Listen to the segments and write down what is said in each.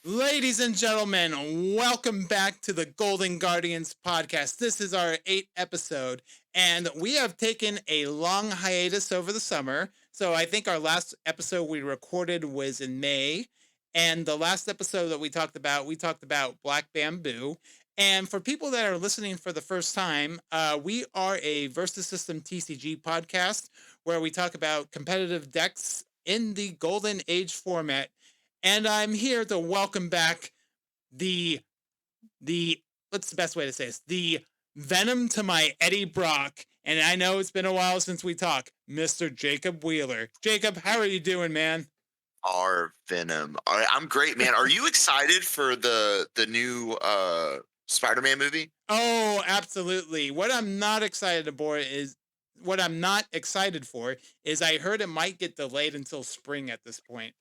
Ladies and gentlemen, welcome back to the Golden Guardians podcast. This is our eighth episode, and we have taken a long hiatus over the summer. So I think our last episode we recorded was in May, and the last episode that we talked about Black Bamboo. And for people that are listening for the first time, we are a Versus System TCG podcast where we talk about competitive decks in the Golden Age format, and I'm here to welcome back the the what's the best way to say this? The Venom to my Eddie Brock. And I know it's been a while since we talked, Mr. Jacob Wheeler. Jacob, how are you doing, man? Our Venom. I'm great, man. Are you excited for the new Spider-Man movie? Oh, absolutely. What I'm not excited for is I heard it might get delayed until spring at this point.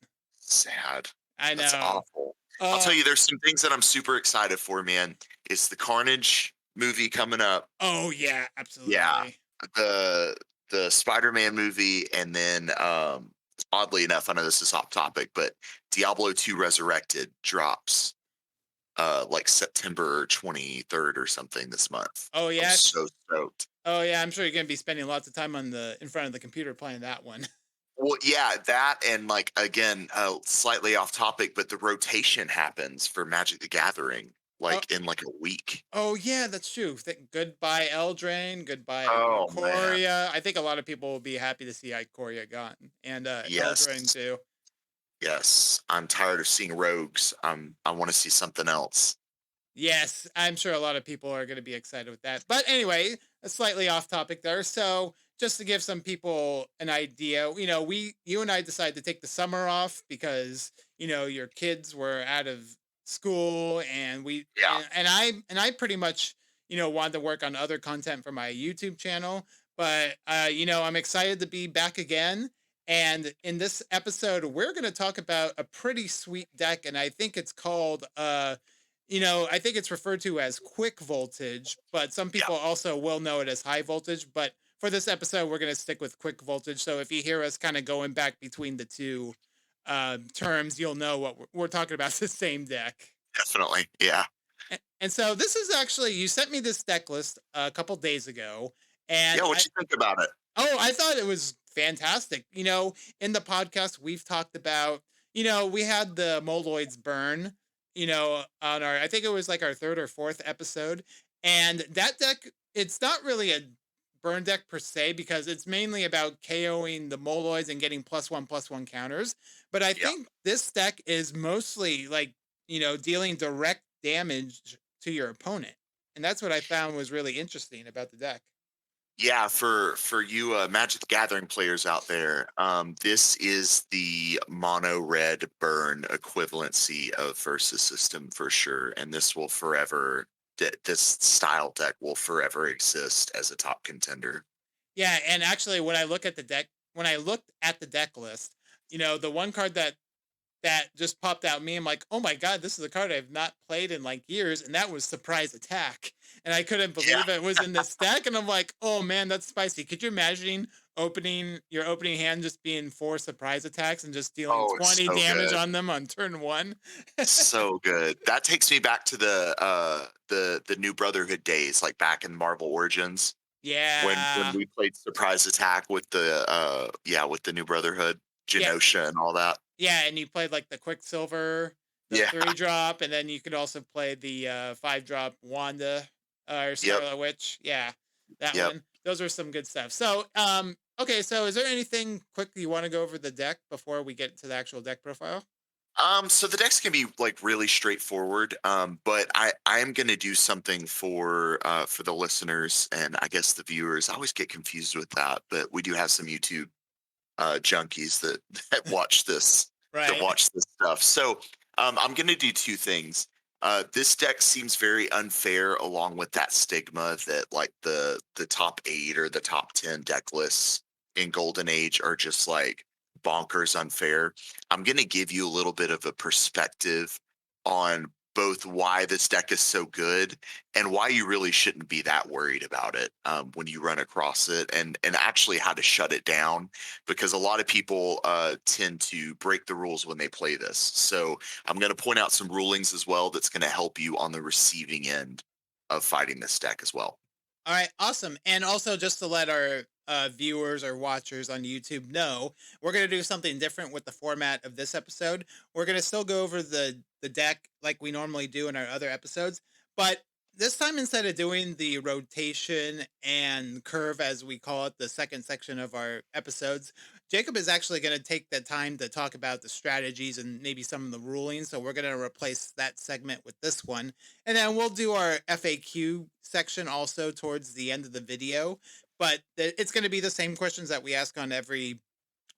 Sad. I That's know. awful. I'll tell Uh you, there's some things that I'm super excited for, man. It's the Carnage movie coming up. oh yeah, Yeah, absolutely. the the Spider-Man movie, and then oddly enough, I know this is off topic, but Diablo 2 Resurrected drops like September 23rd or something this month. Oh I'm yeah. so stoked. Oh yeah, I'm sure you're gonna be spending lots of time on the in front of the computer playing that one. Well, yeah, that and like again, slightly off topic, but the rotation happens for Magic the Gathering Oh, like in like a week. oh yeah, that's true. Goodbye Eldraine, goodbye Oh man, Ikoria. I think a lot of people will be happy to see Ikoria gone and Eldraine yes, too. yes. I'm tired of seeing rogues. I want to see something else. Yes, I'm sure a lot of people are going to be excited with that. But anyway, a slightly off topic there. So, just to give some people an idea, you and I decided to take the summer off because, your kids were out of school and Yeah, and I pretty much, wanted to work on other content for my YouTube channel, but I'm excited to be back again. And in this episode, we're going to talk about a pretty sweet deck, and I think it's called I think it's referred to as quick voltage, but some yeah. people also will know it as high voltage. But for this episode, we're going to stick with quick voltage. So if you hear us kind of going back between the two terms, you'll know what we're talking about. It's the same deck. Definitely. Yeah, And so this is actually, you sent me this deck list a couple days ago. And yeah. What you think about it? I thought it was fantastic. In the podcast, we've talked about, we had the Moloids burn, on I think it was like our third or fourth episode. And that deck, it's not really a burn deck per se because it's mainly about KOing the Moloids and getting +1/+1 counters. But I Yeah, think this deck is mostly like, dealing direct damage to your opponent. And that's what I found was really interesting about the deck. yeah. For you Magic the Gathering players out there, this is the mono red burn equivalency of Versus System for sure, and this will forever. This style deck will forever exist as a top contender. Yeah, and actually when I looked at the deck list, the one card that just popped out at me, I'm like, "Oh my god, this is a card I've not played in like years," and that was Surprise Attack. And I couldn't Yeah. believe it was in this deck, and I'm like, "Oh man, that's spicy." Could you imagine opening your opening hand just being four surprise attacks and just dealing Oh, it's 20 so damage good. on them on turn 1? So good. That takes me back to the New Brotherhood days, like back in Marvel Origins when Yeah. we played Surprise Attack with the with the New Brotherhood, Yeah. Genosha and all that. Yeah, and you played like the Quicksilver, the Yeah. 3 drop, and then you could also play the 5 drop Wanda or Yep. Scarlet Witch. Yeah, that Yep. one. Those are some good stuff. So, okay, so is there anything quick you want to go over the deck before we get to the actual deck profile? So the decks can be like really straightforward, but I am gonna do something for the listeners and I guess the viewers. I always get confused with that, but we do have some YouTube junkies that that Right. watch this stuff. So I'm going to do two things. This deck seems very unfair, along with that stigma that like the top 8 or the top 10 deck lists in Golden Age are just like bonkers unfair. I'm going to give you a little bit of a perspective on both why this deck is so good and why you really shouldn't be that worried about it when you run across it, and actually how to shut it down, because a lot of people tend to break the rules when they play this. So I'm going to point out some rulings as well that's going to help you on the receiving end of fighting this deck as well. All right, awesome. And also, just to let our viewers or watchers on YouTube know, we're going to do something different with the format of this episode. We're going to still go over the deck like we normally do in our other episodes, but this time, instead of doing the rotation and curve, as we call it, the second section of our episodes, Jacob is actually going to take the time to talk about the strategies and maybe some of the rulings. So we're going to replace that segment with this one. And then we'll do our FAQ section also towards the end of the video. But it's going to be the same questions that we ask on every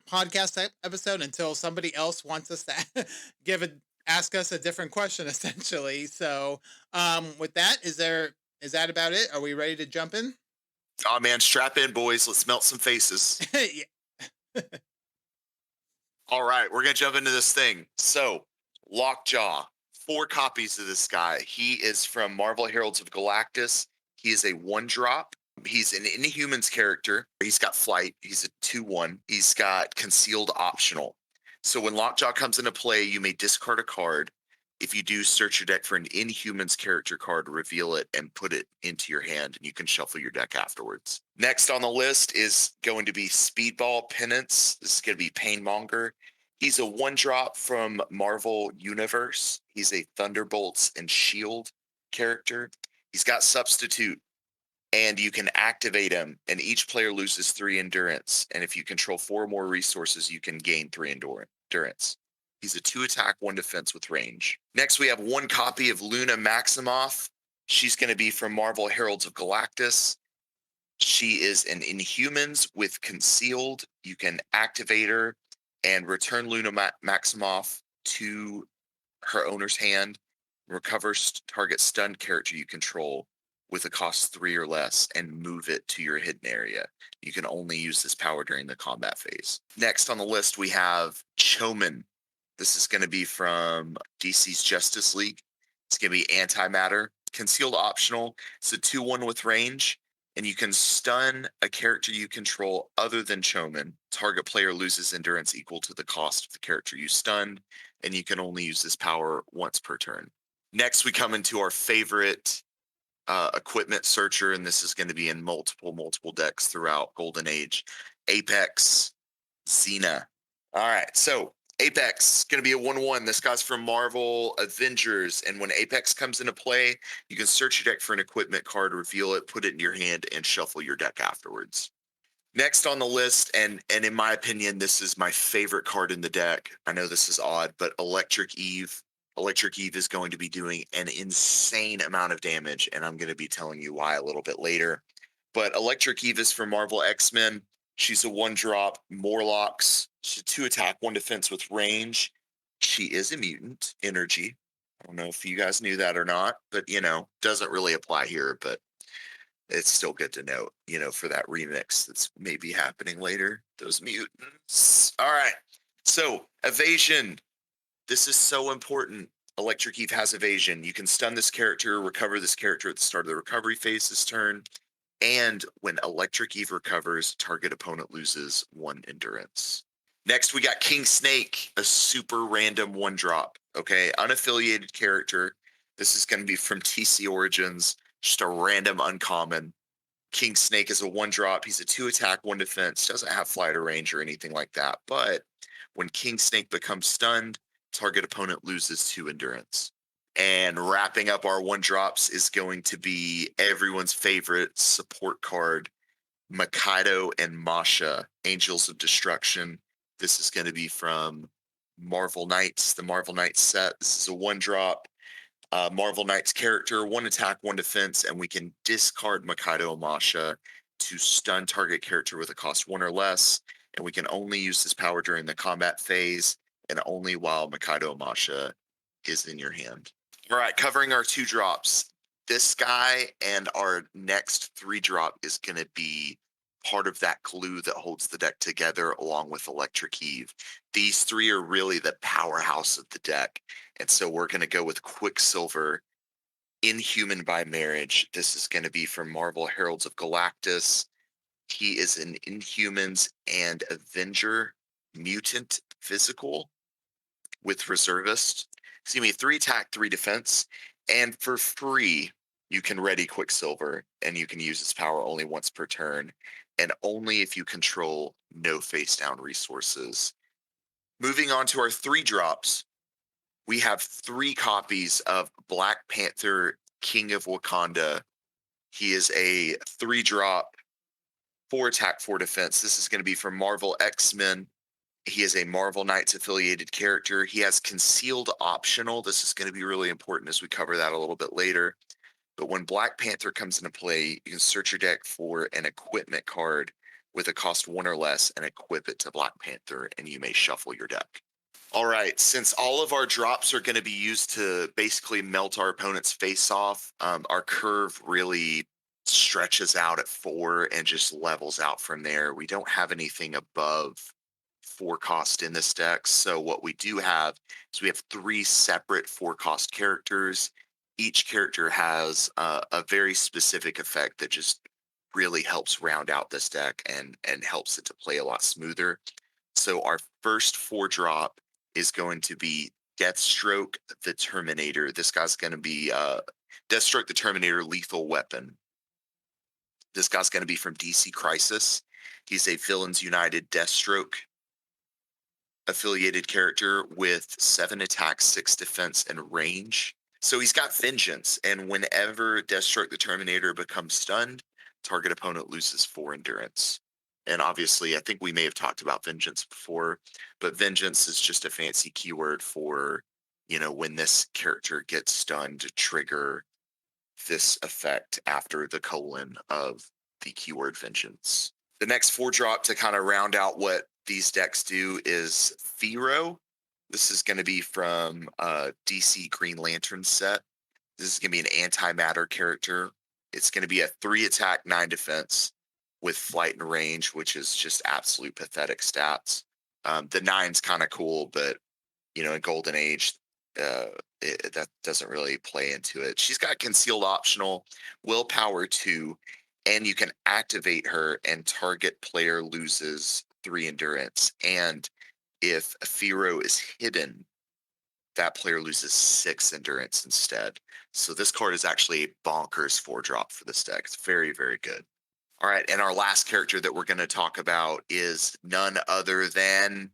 podcast episode until somebody else wants us to ask us a different question, essentially. So, with that, is that about it? Are we ready to jump in? Oh man, strap in, boys. Let's melt some faces. Yeah. All right, we're gonna jump into this thing. So, Lockjaw, 4 copies of this guy. He is from Marvel Heralds of Galactus. He is a 1 drop. He's an Inhumans character. He's got flight. He's a 2/1. He's got concealed optional. So when Lockjaw comes into play, you may discard a card. If you do, search your deck for an Inhumans character card, reveal it, and put it into your hand, and you can shuffle your deck afterwards. Next on the list is going to be Speedball Penance. This is going to be Painmonger. He's a 1 drop from Marvel Universe. He's a Thunderbolts and Shield character. He's got Substitute, and you can activate him, and each player loses 3 endurance. And if you control 4 more resources, you can gain 3 endurance. He's a 2 attack, 1 defense with range. Next, we have 1 copy of Luna Maximoff. She's going to be from Marvel Heralds of Galactus. She is an Inhumans with Concealed. You can activate her and return Luna Maximoff to her owner's hand. Recovers target stunned character you control with a cost 3 or less and move it to your hidden area. You can only use this power during the combat phase. Next on the list, we have Choman. This is going to be from DC's Justice League. It's going to be Antimatter. Concealed optional. It's a 2/1 with range, and you can stun a character you control other than Choman. Target player loses endurance equal to the cost of the character you stunned, and you can only use this power once per turn. Next, we come into our favorite equipment searcher, and this is going to be in multiple decks throughout Golden Age. Apex Xena. All right, so Apex is going to be a 1/1. This guy's from Marvel Avengers, and when Apex comes into play, you can search your deck for an equipment card, reveal it, put it in your hand, and shuffle your deck afterwards. Next on the list, and in my opinion, this is my favorite card in the deck. I know this is odd, but Electric Eve. Electric Eve is going to be doing an insane amount of damage, and I'm going to be telling you why a little bit later. But Electric Eve is from Marvel X-Men. She's a 1-drop Morlocks. She's a 2 attack, 1 defense with range. She is a mutant energy. I don't know if you guys knew that or not, but doesn't really apply here, but it's still good to note, for that remix that's maybe happening later. Those mutants. All right. So evasion. This is so important. Electric Eve has evasion. You can stun this character, recover this character at the start of the recovery phase this turn. And when Electric Eve recovers, target opponent loses 1 endurance. Next, we got King Snake, a super random 1-drop. Okay, unaffiliated character. This is going to be from TC Origins, just a random uncommon. King Snake is a 1-drop. He's a 2 attack, 1 defense. Doesn't have flight or range or anything like that. But when King Snake becomes stunned, target opponent loses 2 endurance. And wrapping up our 1-drops is going to be everyone's favorite support card, Mikado and Masha, Angels of Destruction. This is going to be from Marvel Knights, the Marvel Knights set. This is a 1-drop. Marvel Knights character, 1 attack, 1 defense, and we can discard Mikado and Masha to stun target character with a cost 1 or less. And we can only use this power during the combat phase and only while Mikado and Masha is in your hand. All right, covering our 2-drops. This guy and our next 3-drop is going to be part of that glue that holds the deck together, along with Electric Eve. These three are really the powerhouse of the deck. And so we're going to go with Quicksilver, Inhuman by Marriage. This is going to be from Marvel Heralds of Galactus. He is an Inhumans and Avenger mutant physical with Reservist. It's going to be 3 attack, 3 defense. And for free, you can ready Quicksilver, and you can use its power only once per turn, and only if you control no face down resources. Moving on to our 3 drops, we have 3 copies of Black Panther, King of Wakanda. He is a 3 drop, 4 attack, 4 defense. This is going to be from Marvel X-Men. He is a Marvel Knights affiliated character. He has concealed optional. This is going to be really important as we cover that a little bit later. But when Black Panther comes into play, you can search your deck for an equipment card with a cost 1 or less and equip it to Black Panther, and you may shuffle your deck. All right, since all of our drops are going to be used to basically melt our opponent's face off, our curve really stretches out at 4 and just levels out from there. We don't have anything above 4 cost in this deck. So what we do have is we have 3 separate 4 cost characters. Each character has a very specific effect that just really helps round out this deck and helps it to play a lot smoother. So our first 4 drop is going to be Deathstroke the Terminator. This guy's going to be Deathstroke the Terminator Lethal Weapon. This guy's going to be from DC Crisis. He's a Villains United Deathstroke affiliated character with 7 attack, 6 defense, and range. So he's got Vengeance, and whenever Deathstroke the Terminator becomes stunned, target opponent loses 4 endurance. And obviously, I think we may have talked about Vengeance before, but Vengeance is just a fancy keyword for, when this character gets stunned, to trigger this effect after the colon of the keyword Vengeance. The next 4 drop to kind of round out what these decks do is Firo. This is going to be from DC Green Lantern set. This is going to be an antimatter character. It's going to be a 3 attack, 9 defense with flight and range, which is just absolute pathetic stats. The 9's kind of cool, but in Golden Age, that doesn't really play into it. She's got concealed optional, willpower 2, and you can activate her and target player loses 3 endurance. And if Firo is hidden, that player loses 6 endurance instead. So this card is actually a bonkers 4 drop for this deck. It's very, very good. All right, and our last character that we're going to talk about is none other than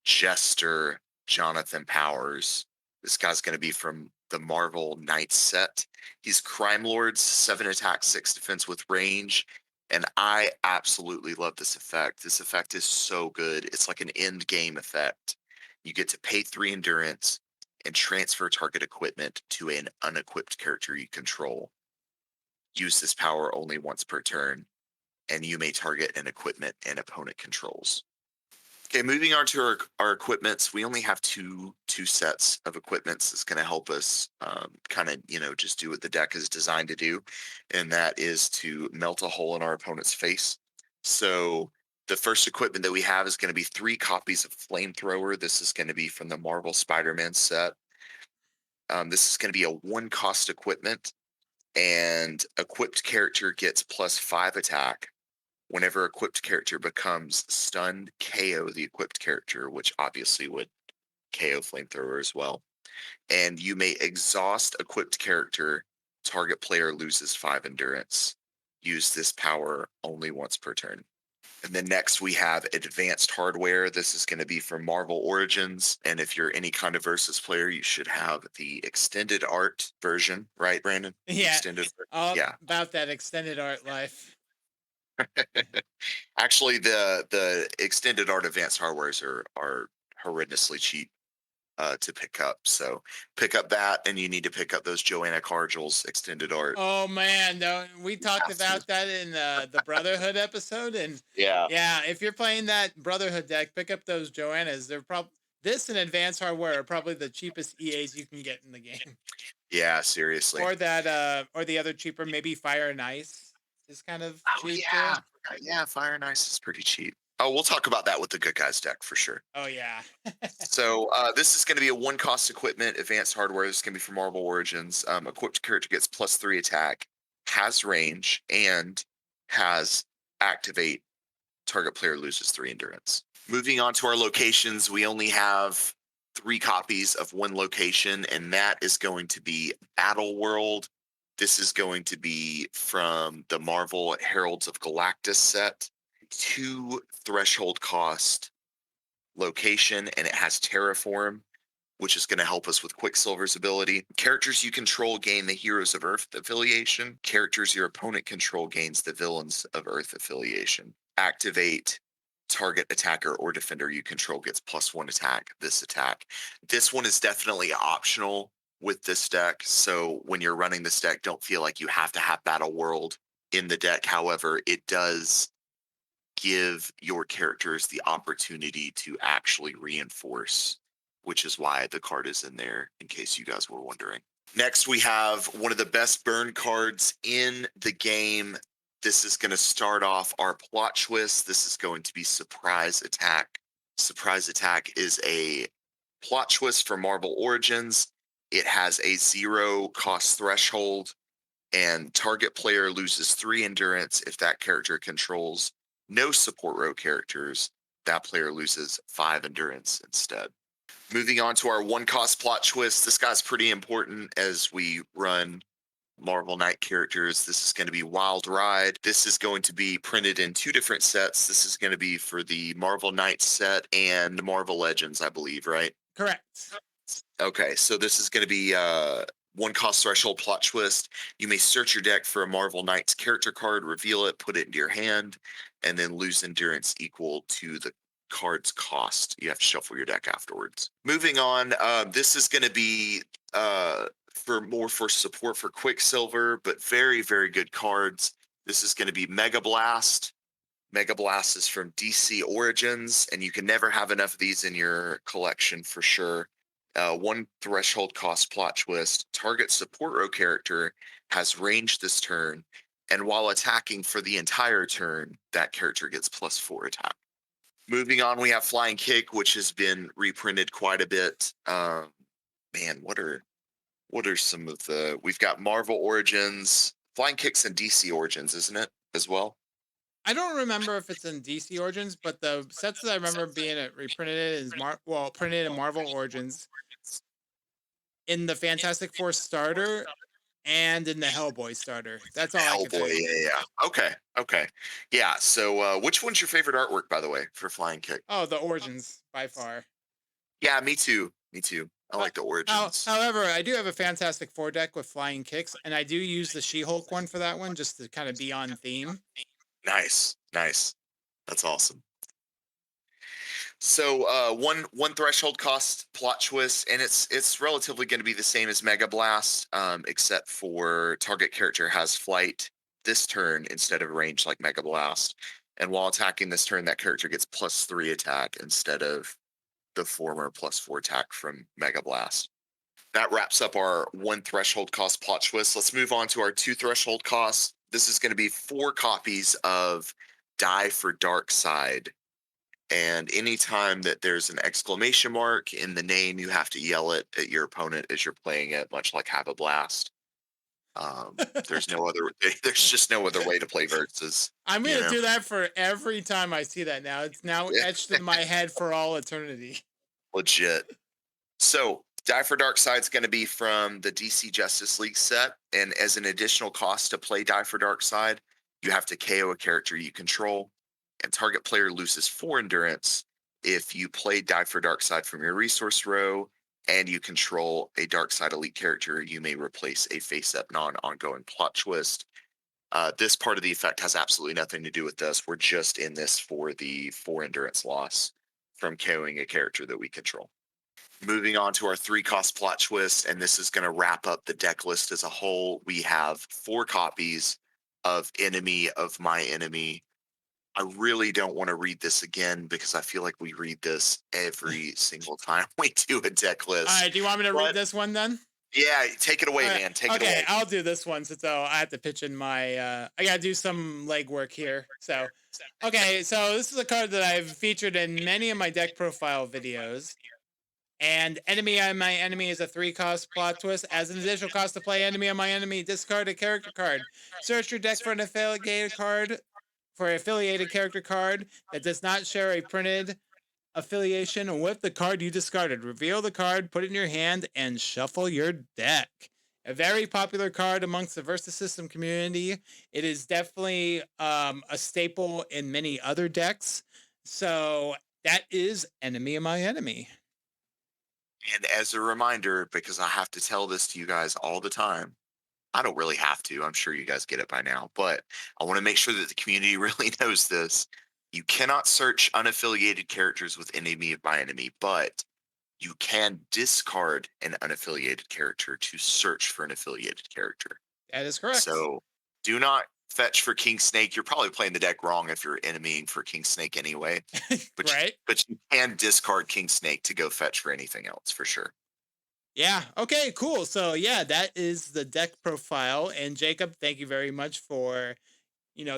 Jester Jonathan Powers. This guy's going to be from the Marvel Knights set. He's Crime Lords, 7 attack, 6 defense with range. And I absolutely love this effect. This effect is so good. It's like an end game effect. You get to pay 3 endurance and transfer target equipment to an unequipped character you control. Use this power only once per turn, and you may target an equipment an opponent controls. Okay, moving on to our equipments. We only have two sets of equipments that's going to help us kind of, just do what the deck is designed to do. And that is to melt a hole in our opponent's face. So the first equipment that we have is going to be 3 copies of Flamethrower. This is going to be from the Marvel Spider-Man set. This is going to be a 1 cost equipment, and equipped character gets +5 attack. Whenever equipped character becomes stunned, KO the equipped character, which obviously would KO Flamethrower as well. And you may exhaust equipped character. Target player loses 5 endurance. Use this power only once per turn. And then next we have Advanced Hardware. This is going to be from Marvel Origins. And if you're any kind of Versus player, you should have the extended art version, right, Brandon? Yeah, Extended. all Yeah. about that extended art life. Actually, the extended art advanced hardwares are horrendously cheap to pick up. So pick up that, and you need to pick up those Joanna Cargill's extended art. Oh man, no, we talked Have to. about that in the Brotherhood episode, and Yeah, yeah, if you're playing that Brotherhood deck, pick up those Joannas. They're probably this and Advanced Hardware are probably the cheapest EAs you can get in the game. yeah, seriously. Or that or the other cheaper, maybe Fire and Ice. is kind of Oh cheap too. yeah, yeah. Fire and Ice is pretty cheap. Oh, we'll talk about that with the good guys deck for sure. Oh yeah. So this is going to be a one cost equipment, advanced hardware. This is going to be for Marvel Origins. Equipped character gets +3 attack, has range, and has activate. Target player loses 3 endurance. Moving on to our locations, we only have 3 copies of one location, and that is going to be Battle World. This is going to be from the Marvel Heralds of Galactus set. 2 threshold cost location, and it has Terraform, which is going to help us with Quicksilver's ability. Characters you control gain the Heroes of Earth affiliation. Characters your opponent control gains the Villains of Earth affiliation. Activate target attacker or defender you control gets +1 attack. This attack. This one is definitely optional with this deck. So when you're running this deck, don't feel like you have to have Battle World in the deck. However, it does give your characters the opportunity to actually reinforce, which is why the card is in there, in case you guys were wondering. Next, we have one of the best burn cards in the game. This is going to start off our plot twist. This is going to be Surprise Attack. Surprise Attack is a plot twist for Marvel Origins. It has a 0 cost threshold, and target player loses 3 endurance if that character controls no support row characters. That player loses 5 endurance instead. Moving on to our one cost plot twist. This guy's pretty important as we run Marvel Knight characters. This is going to be Wild Ride. This is going to be printed in 2 different sets. This is going to be for the Marvel Knight set and Marvel Legends, I believe, right? Correct. Okay, so this is going to be one cost threshold plot twist. You may search your deck for a Marvel Knights character card, reveal it, put it into your hand, and then lose endurance equal to the card's cost. You have to shuffle your deck afterwards. Moving on, this is going to be for support for Quicksilver, but very, very good cards. This is going to be Mega Blast. Mega Blast is from DC Origins, and you can never have enough of these in your collection for sure. 1 threshold cost plot twist. Target support row character has range this turn, and while attacking for the entire turn, that character gets +4 attack. Moving on, we have Flying Kick, which has been reprinted quite a bit. Man, what are some of the? We've got Marvel Origins, Flying Kicks, and DC Origins, isn't it as well? I don't remember if it's in DC Origins, but the sets that I remember being reprinted is printed in Marvel Origins, in the Fantastic Four starter, and in the Hellboy starter. That's all I can Hellboy, think. yeah. Okay, okay. Yeah, so which one's your favorite artwork, by the way, for Flying Kick? Oh, the Origins by far. Yeah, me too. Me too. I Uh, like the Origins. However, I do have a Fantastic Four deck with flying kicks, and I do use the She-Hulk one for that one just to kind of be on theme. Nice, nice. That's awesome. So one threshold cost plot twist, and it's relatively going to be the same as Mega Blast, except for target character has flight this turn instead of range like Mega Blast. And while attacking this turn, that character gets +3 attack instead of the former +4 attack from Mega Blast. That wraps up our 1 threshold cost plot twist. Let's move on to our 2 threshold costs. This is going to be 4 copies of Die for Dark Side. And anytime that there's an exclamation mark in the name, you have to yell it at your opponent as you're playing it, much like Have a Blast. There's no other. There's just no other way to play Versus. I'm You gonna know. do that for every time I see that now. It's now etched in my head for all eternity. Legit. So, Die for Dark Side's going to be from the DC Justice League set, and as an additional cost to play Die for Dark Side, you have to KO a character you control, and target player loses 4 endurance if you play Die for Dark Side from your resource row and you control a Dark Side elite character. You may replace a face-up non-ongoing plot twist. This part of the effect has absolutely nothing to do with this. We're just in this for the 4 endurance loss from KOing a character that we control. Moving on to our 3 cost plot twist, and this is going to wrap up the deck list as a whole. We have 4 copies of Enemy of My Enemy. I really don't want to read this again because I feel like we read this every single time we do a deck All list. right, do you want me to read But this one then? Yeah, take it away, All right. man. Take it Okay, away. I'll do this one since I have to pitch in my I gotta do some legwork here. So okay, so this is a card that I've featured in many of my deck profile videos. And enemy on my enemy is a 3 cost plot twist. As an additional cost to play enemy on my enemy, discard a character card. Search your deck for an affiliated character card that does not share a printed affiliation with the card you discarded. Reveal the card, put it in your hand, and shuffle your deck. A very popular card amongst the Versus System community. It is definitely a staple in many other decks. So that is Enemy of My Enemy. And as a reminder, because I have to tell this to you guys all the time, I don't really have to. I'm sure you guys get it by now, but I want to make sure that the community really knows this. You cannot search unaffiliated characters with enemy of my enemy, but you can discard an unaffiliated character to search for an affiliated character. That is correct. So do not fetch for King Snake. You're probably playing the deck wrong if you're enemying for King Snake anyway. But Right? but you can discard King Snake to go fetch for anything else for sure. Yeah. Okay, cool. So yeah, that is the deck profile. And Jacob, thank you very much for,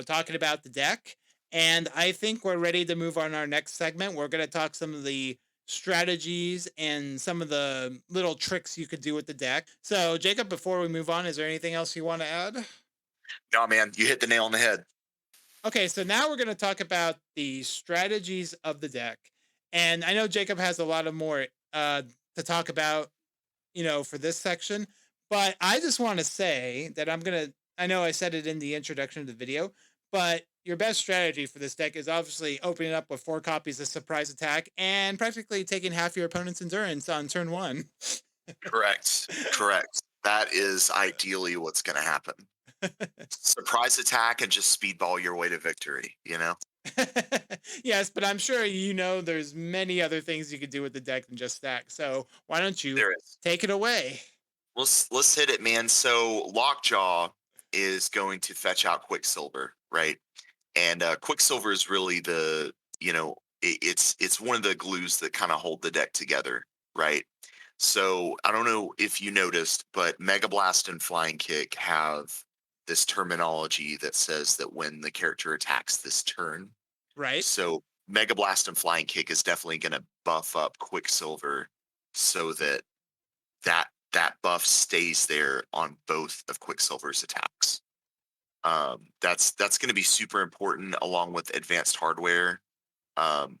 talking about the deck. And I think we're ready to move on our next segment. We're going to talk some of the strategies and some of the little tricks you could do with the deck. So, Jacob, before we move on, is there anything else you want to add? No, man, you hit the nail on the head. Okay, so now we're going to talk about the strategies of the deck. And I know Jacob has a lot of more to talk about, for this section. But I just want to say that I know I said it in the introduction of the video, but your best strategy for this deck is obviously opening up with 4 copies of Surprise Attack and practically taking half your opponent's endurance on turn one. Correct. Correct. That is ideally what's going to happen. Surprise attack and just speedball your way to victory, you know? Yes, but I'm sure there's many other things you could do with the deck than just stack. So why don't you There is. take it away? Let's hit it, man. So Lockjaw is going to fetch out Quicksilver, right? And Quicksilver is really it's one of the glues that kind of hold the deck together, right? So I don't know if you noticed, but Mega Blast and Flying Kick have this terminology that says that when the character attacks this turn, Right? so Mega Blast and Flying Kick is definitely going to buff up Quicksilver so that that buff stays there on both of Quicksilver's attacks. That's going to be super important along with advanced hardware, and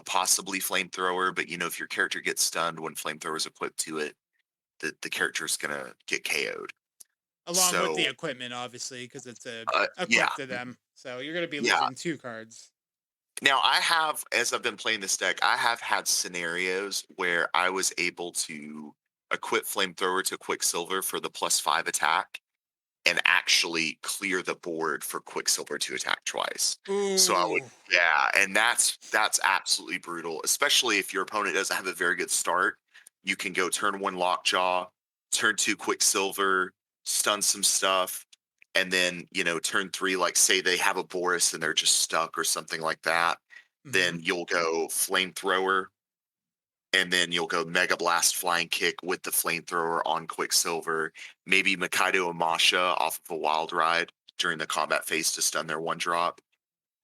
possibly flamethrower. But if your character gets stunned when flamethrower is equipped to it, the character is going to get KO'd. Along with the So equipment, obviously, because it's yeah, equipped to them. So you're going to be yeah. losing 2 cards. Now I have, as I've been playing this deck, I have had scenarios where I was able to equip flamethrower to Quicksilver for the +5 attack and actually clear the board for Quicksilver to attack twice. So I would, Ooh. yeah, and that's absolutely brutal, especially if your opponent doesn't have a very good start. You can go turn one Lockjaw, turn two Quicksilver, stun some stuff, and then turn three, like say they have a Boris and they're just stuck or something like that. Hmm. Then you'll go Flamethrower, and then you'll go Mega Blast Flying Kick with the flamethrower on Quicksilver, maybe Mikaido Amasha off of a Wild Ride during the combat phase to stun their 1-drop,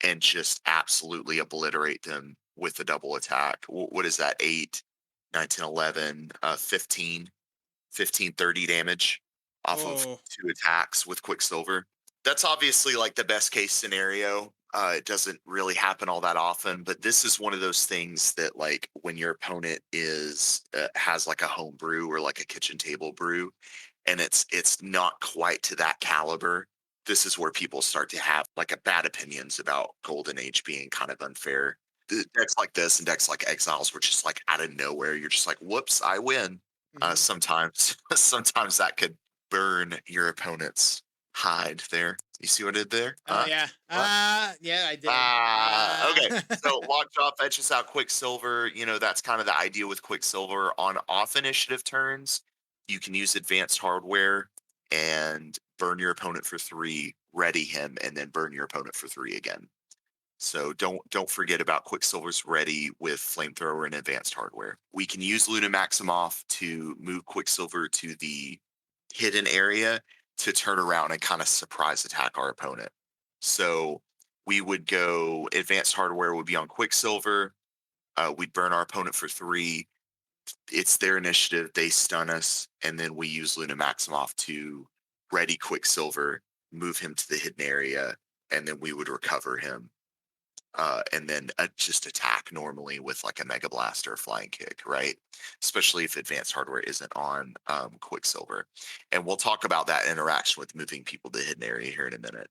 and just absolutely obliterate them with the double attack. What is that? 8, 19, 11, 15, 15, 30 damage off of Oh. 2 attacks with Quicksilver. That's obviously like the best case scenario. It doesn't really happen all that often, but this is one of those things that, like, when your opponent has like a home brew or like a kitchen table brew, and it's not quite to that caliber. This is where people start to have like a bad opinions about Golden Age being kind of unfair. The decks like this and decks like Exiles were just like out of nowhere. You're just like, whoops, I win. Hmm. Sometimes, sometimes that could burn your opponent's hide. There, you see what I did there? Oh yeah. Huh? Yeah, I did. Okay. So Lockjaw fetches out Quicksilver. That's kind of the idea with Quicksilver. On off initiative turns, you can use advanced hardware and burn your opponent for 3, ready him, and then burn your opponent for 3 again. So don't forget about Quicksilver's ready with flamethrower and advanced hardware. We can use Luna Maximoff to move Quicksilver to the hidden area to turn around and kind of surprise attack our opponent. So we would go advanced hardware would be on Quicksilver. We'd burn our opponent for 3. It's their initiative. They stun us, and then we use Luna Maximoff to ready Quicksilver, move him to the hidden area, and then we would recover him. And then just attack normally with like a Mega Blast or a Flying Kick, right? Especially if advanced hardware isn't on Quicksilver. And we'll talk about that interaction with moving people to the hidden area here in a minute.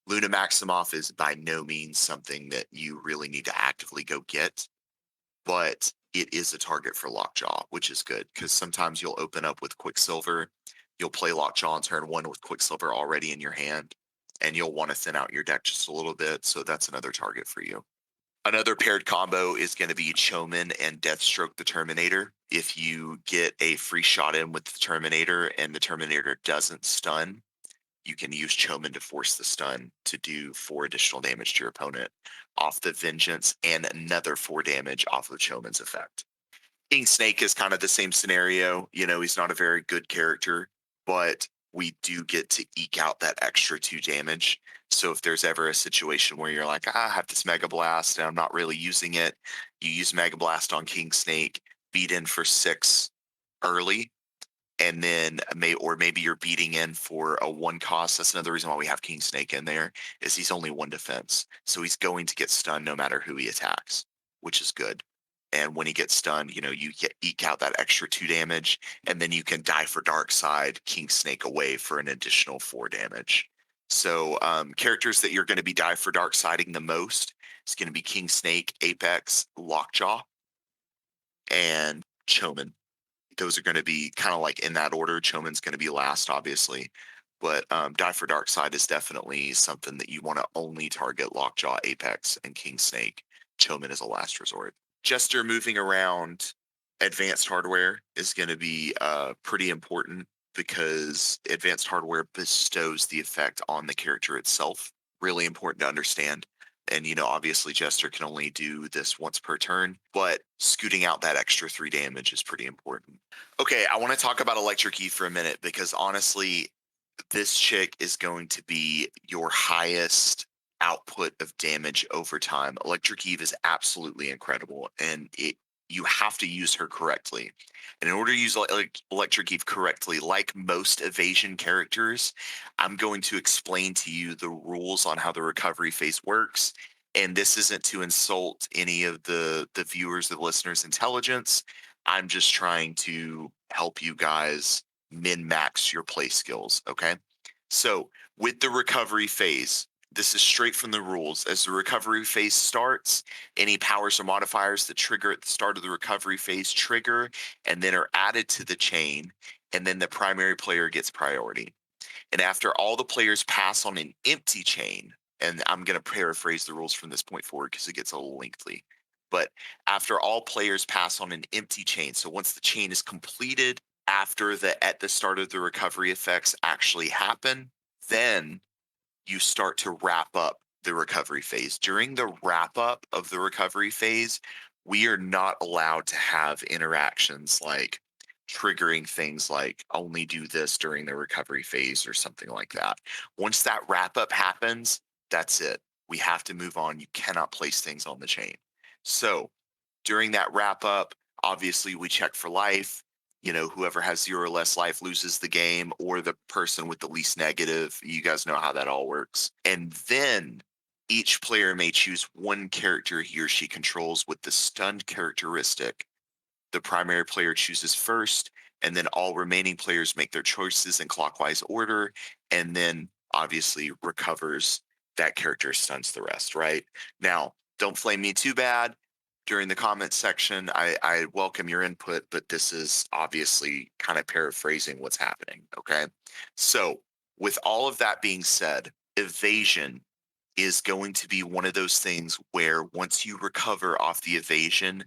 Luna Maximoff is by no means something that you really need to actively go get, but it is a target for Lockjaw, which is good because sometimes you'll open up with Quicksilver. You'll play Lockjaw on turn 1 with Quicksilver already in your hand, and you'll want to thin out your deck just a little bit. So that's another target for you. Another paired combo is going to be Choman and Deathstroke the Terminator. If you get a free shot in with the Terminator and the Terminator doesn't stun, you can use Choman to force the stun to do 4 additional damage to your opponent off the Vengeance and another 4 damage off of Choman's effect. King Snake is kind of the same scenario. He's not a very good character, but we do get to eke out that extra 2 damage. So if there's ever a situation where you're like, I have this Mega Blast and I'm not really using it, you use Mega Blast on King Snake, beat in for 6 early, and then maybe you're beating in for a 1 cost. That's another reason why we have King Snake in there, is he's only 1 defense. So he's going to get stunned no matter who he attacks, which is good. And when he gets stunned, you eke out that extra 2 damage, and then you can die for Dark Side, King Snake away for an additional 4 damage. So characters that you're going to be die for Dark Siding the most is going to be King Snake, Apex, Lockjaw, and Choman. Those are going to be kind of like in that order. Choman's going to be last, obviously. But Die for Dark Side is definitely something that you want to only target Lockjaw, Apex, and King Snake. Choman is a last resort. Jester moving around advanced hardware is going to be pretty important because advanced hardware bestows the effect on the character itself. Really important to understand. And, obviously Jester can only do this once per turn, but scooting out that extra 3 damage is pretty important. Okay, I want to talk about Electric Eve for a minute because honestly, this chick is going to be your highest output of damage over time. Electric Eve is absolutely incredible, and you have to use her correctly. And in order to use Electric Eve correctly, like most evasion characters, I'm going to explain to you the rules on how the recovery phase works. And this isn't to insult any of the viewers, the listeners' intelligence. I'm just trying to help you guys min max your play skills. Okay. So with the recovery phase, this is straight from the rules. As the recovery phase starts, any powers or modifiers that trigger at the start of the recovery phase trigger and then are added to the chain, and then the primary player gets priority. And after all the players pass on an empty chain, and I'm going to paraphrase the rules from this point forward because it gets a little lengthy. But after all players pass on an empty chain, so once the chain is completed, after at the start of the recovery effects actually happen, then you start to wrap up the recovery phase. During the wrap up of the recovery phase, we are not allowed to have interactions like triggering things like only do this during the recovery phase or something like that. Once that wrap up happens, that's it. We have to move on. You cannot place things on the chain. So during that wrap up, obviously we check for life. Whoever has 0 or less life loses the game, or the person with the least negative. You guys know how that all works. And then each player may choose 1 character he or she controls with the stunned characteristic. The primary player chooses first, and then all remaining players make their choices in clockwise order, and then obviously recovers that character, stuns the rest, right? Now, don't flame me too bad during the comments section. I welcome your input, but this is obviously kind of paraphrasing what's happening. Okay. So, with all of that being said, evasion is going to be one of those things where once you recover off the evasion,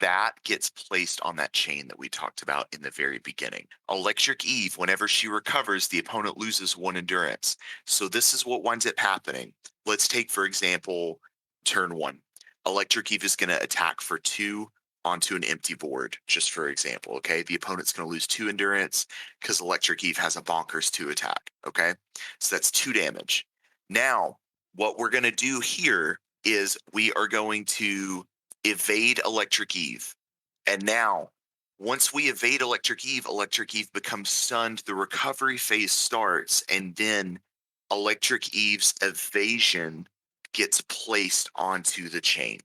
that gets placed on that chain that we talked about in the very beginning. Electric Eve, whenever she recovers, the opponent loses 1 endurance. So this is what winds up happening. Let's take, for example, turn 1. Electric Eve is going to attack for 2 onto an empty board, just for example. Okay. The opponent's going to lose 2 endurance because Electric Eve has a bonkers 2 attack. Okay. So that's 2 damage. Now, what we're going to do here is we are going to evade Electric Eve. And now, once we evade Electric Eve becomes stunned, the recovery phase starts, and then Electric Eve's evasion gets placed onto the chain.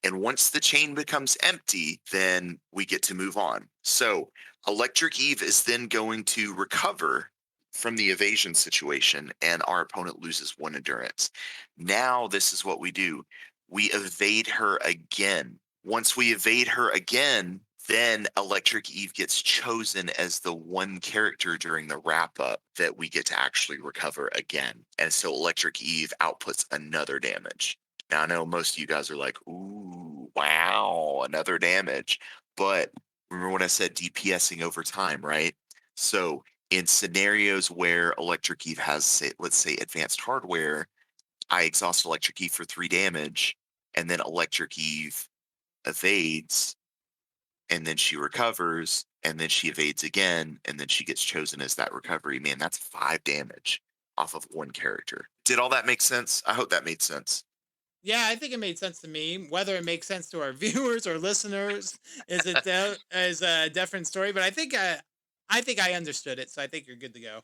And once the chain becomes empty, then we get to move on. So Electric Eve is then going to recover from the evasion situation, and our opponent loses 1 endurance. Now, this is what we do: we evade her again. Once we evade her again, then Electric Eve gets chosen as the one character during the wrap up that we get to actually recover again. And so Electric Eve outputs another damage. Now, I know most of you guys are like, ooh, wow, another damage. But remember when I said DPSing over time, right? So in scenarios where Electric Eve has, say, let's say, advanced hardware, I exhaust Electric Eve for 3 damage, and then Electric Eve evades, and then she recovers, and then she evades again, and then she gets chosen as that recovery. Man, that's 5 damage off of 1 character. Did all that make sense? I hope that made sense. Yeah, I think it made sense to me. Whether it makes sense to our viewers or listeners is a different story. But I think I understood it, so I think you're good to go.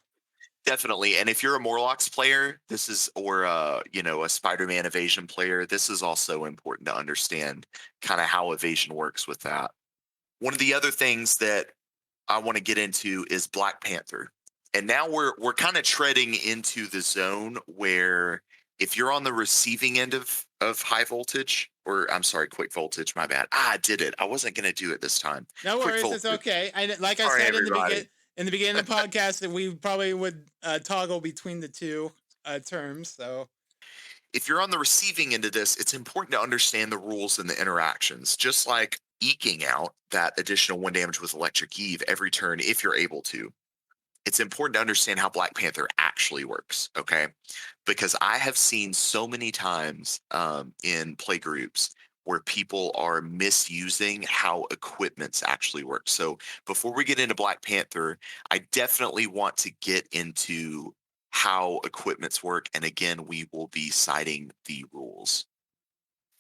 Definitely. And if you're a Morlocks player, this is, or a Spider-Man evasion player, this is also important to understand kind of how evasion works with that. One of the other things that I want to get into is Black Panther. And now we're kind of treading into the zone where if you're on the receiving end of high voltage, or I'm sorry, quick voltage, my bad. I did it. I wasn't going to do it this time. No Quick worries, it's voltage. okay. Like I Sorry, said everybody. in the beginning of the podcast, that we probably would toggle between the two terms. So If you're on the receiving end of this, it's important to understand the rules and the interactions, just like eking out that additional 1 damage with Electric Eve every turn if you're able to. It's important to understand how Black Panther actually works, okay? Because I have seen so many times in play groups where people are misusing how equipments actually work. So before we get into Black Panther, I definitely want to get into how equipments work. And again, we will be citing the rules.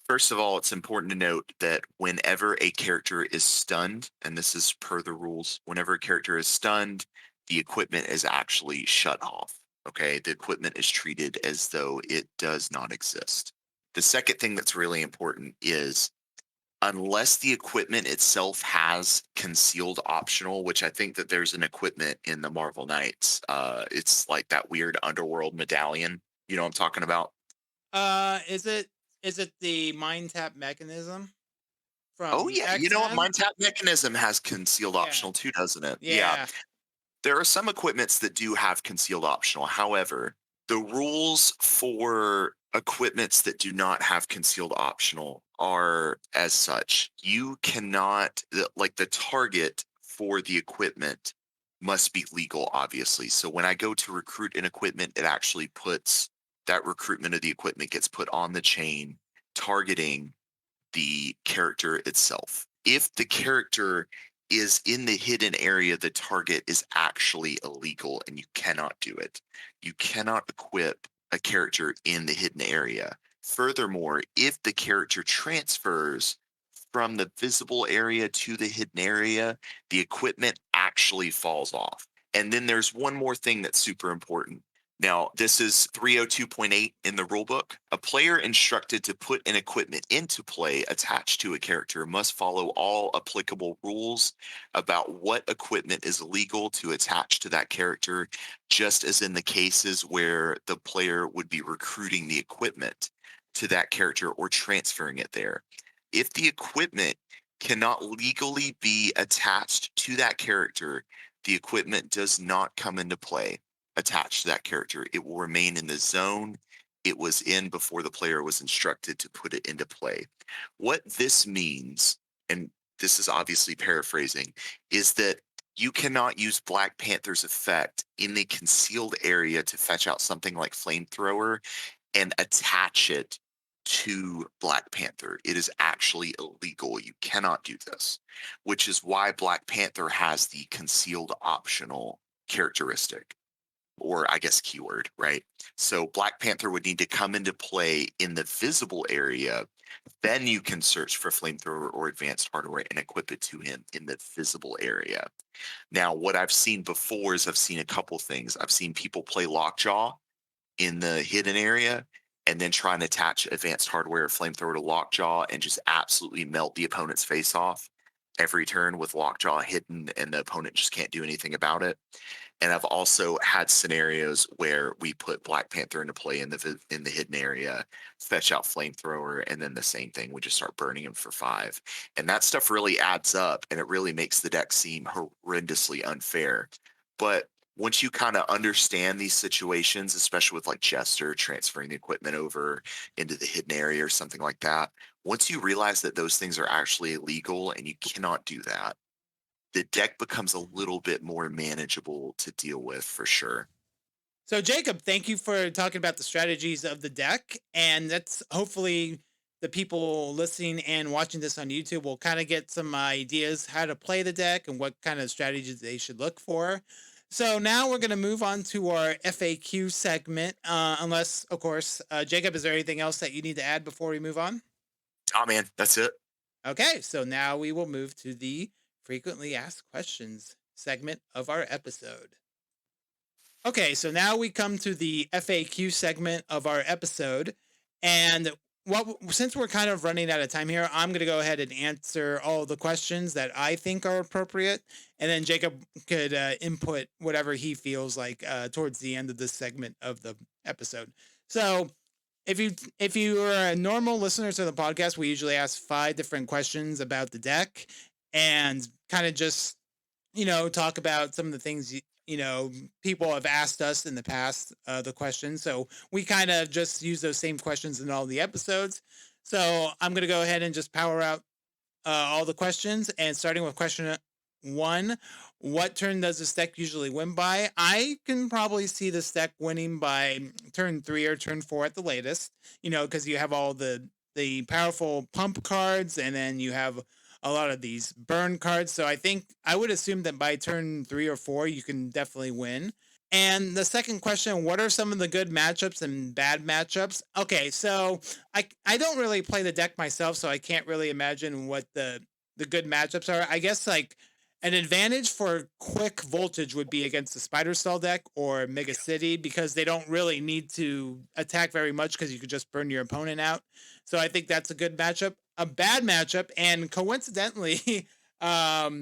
First of all, it's important to note that whenever a character is stunned, and this is per the rules, whenever a character is stunned, the equipment is actually shut off. Okay. The equipment is treated as though it does not exist. The second thing that's really important is unless the equipment itself has concealed optional, which I think that there's an equipment in the Marvel Knights. It's like that weird underworld medallion. You know what I'm talking about? is it the mind tap mechanism Oh from yeah, you X know what? Men? Mind Tap Mechanism has concealed Yeah, optional too, doesn't it? Yeah. yeah. There are some equipments that do have concealed optional. However, the rules for equipments that do not have concealed optional are as such. You cannot, like the target for the equipment must be legal, obviously. So when I go to recruit an equipment, it actually puts that recruitment of the equipment gets put on the chain, targeting the character itself. If the character is in the hidden area, the target is actually illegal and you cannot do it. You cannot equip a character in the hidden area. Furthermore, if the character transfers from the visible area to the hidden area, the equipment actually falls off. And then there's one more thing that's super important. Now, this is 302.8 in the rulebook. A player instructed to put an equipment into play attached to a character must follow all applicable rules about what equipment is legal to attach to that character, just as in the cases where the player would be recruiting the equipment to that character or transferring it there. If the equipment cannot legally be attached to that character, the equipment does not come into play attached to that character. It will remain in the zone it was in before the player was instructed to put it into play. What this means, and this is obviously paraphrasing, is that you cannot use Black Panther's effect in the concealed area to fetch out something like flamethrower and attach it to Black Panther. It is actually illegal. You cannot do this, which is why Black Panther has the concealed optional characteristic, or I guess keyword, right? So Black Panther would need to come into play in the visible area. Then you can search for flamethrower or advanced hardware and equip it to him in the visible area. Now, what I've seen before is I've seen a couple things. I've seen people play Lockjaw in the hidden area and then try and attach advanced hardware flamethrower to Lockjaw and just absolutely melt the opponent's face off every turn with Lockjaw hidden and the opponent just can't do anything about it. And I've also had scenarios where we put Black Panther into play in the hidden area, fetch out flamethrower, and then the same thing. We just start burning him for 5, and that stuff really adds up, and it really makes the deck seem horrendously unfair. But once you kind of understand these situations, especially with like Jester transferring the equipment over into the hidden area or something like that, once you realize that those things are actually illegal and you cannot do that, the deck becomes a little bit more manageable to deal with for sure. So, Jacob, thank you for talking about the strategies of the deck. And that's hopefully the people listening and watching this on YouTube will kind of get some ideas how to play the deck and what kind of strategies they should look for. So, now we're going to move on to our FAQ segment. Unless, of course, Jacob, is there anything else that you need to add before we move on? Oh man, that's it. Okay, so now we will move to the frequently asked questions segment of our episode. Okay, so now we come to the FAQ segment of our episode. And since we're kind of running out of time here, I'm going to go ahead and answer all the questions that I think are appropriate. And then Jacob could input whatever he feels like towards the end of this segment of the episode. So if you are a normal listener to the podcast, we usually ask 5 different questions about the deck and kind of just talk about some of the things people have asked us in the past, the questions. So we kind of just use those same questions in all the episodes. So I'm going to go ahead and just power out all the questions, and starting with question 1, what turn does this deck usually win by? I can probably see this deck winning by turn 3 or turn 4 at the latest, because you have all the powerful pump cards, and then you have a lot of these burn cards. So I would assume that by turn 3 or 4, you can definitely win. And the second question, what are some of the good matchups and bad matchups? Okay, so I don't really play the deck myself, so I can't really imagine what the good matchups are. I guess like an advantage for quick voltage would be against the Spider Cell deck or Mega City, because they don't really need to attack very much because you could just burn your opponent out. So I think that's a good matchup. A bad matchup, and coincidentally, my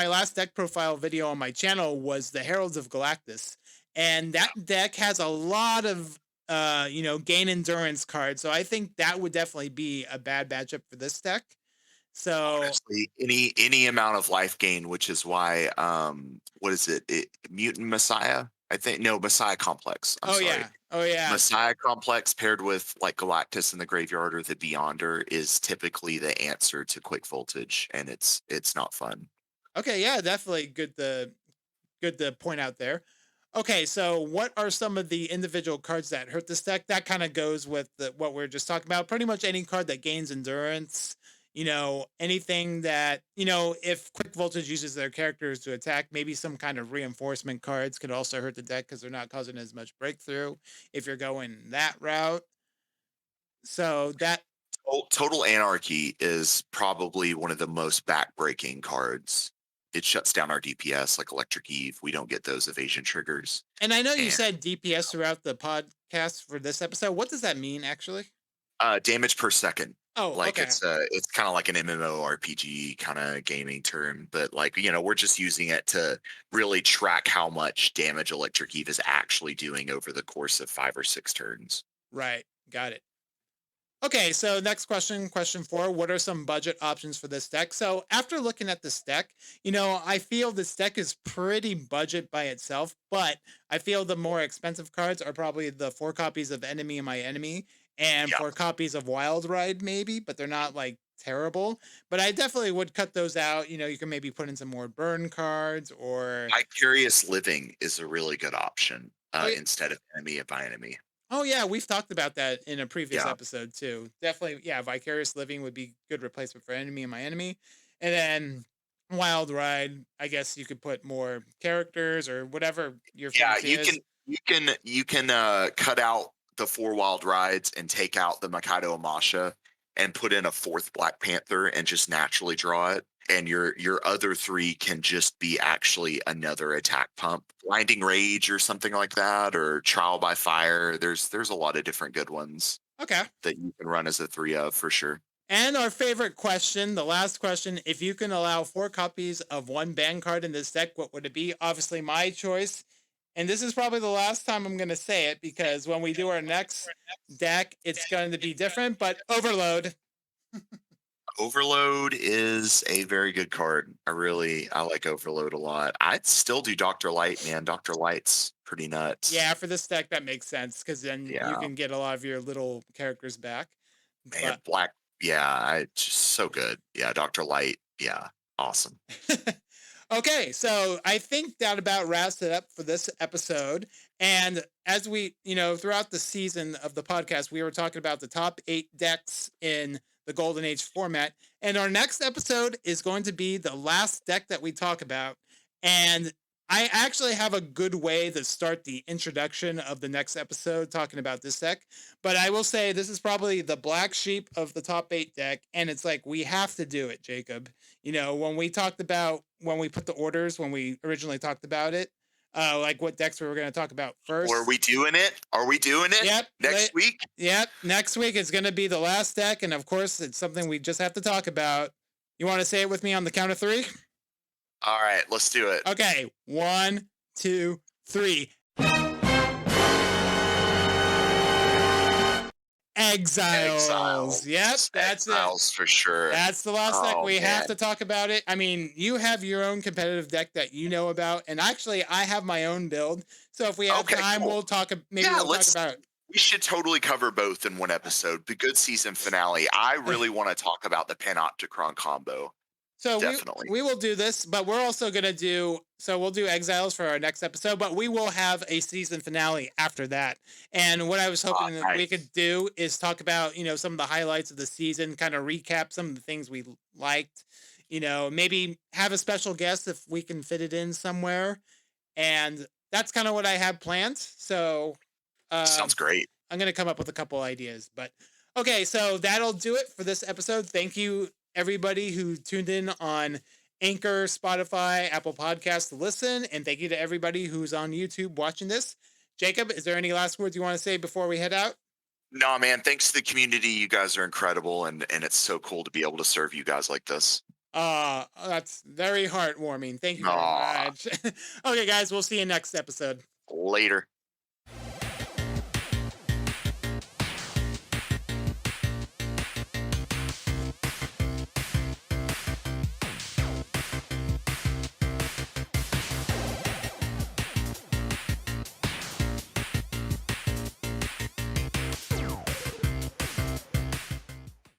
last deck profile video on my channel was the Heralds of Galactus, and that deck has a lot of gain endurance cards. So I think that would definitely be a bad matchup for this deck. So Honestly, any amount of life gain, which is why what is it? Mutant Messiah? I think no, Messiah Complex. I'm oh sorry. yeah, oh yeah. Messiah Complex paired with like Galactus in the graveyard or the Beyonder is typically the answer to quick voltage, and it's not fun. Okay, yeah, definitely good to point out there. Okay, so what are some of the individual cards that hurt this deck? That kind of goes with what we're just talking about. Pretty much any card that gains endurance, anything that, if Quick Voltage uses their characters to attack, maybe some kind of reinforcement cards could also hurt the deck because they're not causing as much breakthrough if you're going that route. So that, Total Anarchy is probably one of the most backbreaking cards. It shuts down our DPS like Electric Eve. We don't get those evasion triggers. and I know you And said DPS throughout the podcast for this episode. What does that mean actually? damage per second. Oh, Like okay. it's kind of like an MMORPG kind of gaming term, but like we're just using it to really track how much damage Electric Eve is actually doing over the course of 5 or 6 turns. Right. Got it. Okay, so next question, question 4. What are some budget options for this deck? So after looking at this deck, I feel this deck is pretty budget by itself, but I feel the more expensive cards are probably the 4 copies of Enemy of My Enemy and Yeah, 4 copies of Wild Ride, maybe, but they're not like terrible. But I definitely would cut those out. You can maybe put in some more burn cards or Vicarious Living is a really good option oh, instead of Enemy of My Enemy. Oh yeah, we've talked about that in a previous Yeah. episode too. Definitely, yeah, Vicarious Living would be good replacement for Enemy and My Enemy. And then Wild Ride, I guess you could put more characters or whatever your Yeah, fancy is. you can cut out the 4 wild rides and take out the Mikado Amasha and put in a 4th Black Panther and just naturally draw it. And your other 3 can just be actually another attack pump. Blinding Rage or something like that, or Trial by Fire. There's a lot of different good ones Okay. that you can run as a 3 of for sure. And our favorite question, the last question, if you can allow 4 copies of one band card in this deck, what would it be? Obviously my choice. And this is probably the last time I'm going to say it because when we do our next deck, it's going to be different, but Overload. Overload is a very good card. I like Overload a lot. I'd still do Dr. Light, man. Dr. Light's pretty nuts. Yeah, for this deck, that makes sense because then you Yeah, can get a lot of your little characters back. man. But Black, yeah, just so good. Yeah, Dr. Light, yeah, awesome. okay, so I think that about wraps it up for this episode. And as we, throughout the season of the podcast, we were talking about the top 8 decks in the Golden Age format. And our next episode is going to be the last deck that we talk about. And I actually have a good way to start the introduction of the next episode talking about this deck. But I will say this is probably the black sheep of the top 8 deck. And it's like, we have to do it, Jacob. When we talked about when we put the orders, when we originally talked about it, like what decks we were going to talk about first. Are we doing it? Are we doing it? Yep. Next week? Yep. Next week is going to be the last deck. And of course, it's something we just have to talk about. You want to say it with me on the count of 3? All right, let's do it. Okay. 1, 2, 3. Exiles. Yep, that's Exiles it. for sure. That's the last deck. We have Man. to talk about it. I mean, you have your own competitive deck that you know about, and actually, I have my own build. So if we have Okay, time, cool. we'll talk. Maybe Yeah, we'll talk about it. We should totally cover both in one episode. The good season finale. I really want to talk about the Panopticron combo. So Definitely. we will do this, but we're also gonna do. So we'll do Exiles for our next episode, but we will have a season finale after that. And what I was hoping that we Nice. could do is talk about some of the highlights of the season, kind of recap some of the things we liked. Maybe have a special guest if we can fit it in somewhere. And that's kind of what I have planned. So Sounds great. I'm going to come up with a couple ideas. But okay, so that'll do it for this episode. Thank you, everybody who tuned in on Anchor, Spotify, Apple Podcasts to listen. And thank you to everybody who's on YouTube watching this. Jacob, is there any last words you want to say before we head out? No, man. Thanks to the community. You guys are incredible. And it's so cool to be able to serve you guys like this. That's very heartwarming. Thank you very Aw. much. Okay, guys, we'll see you next episode. Later.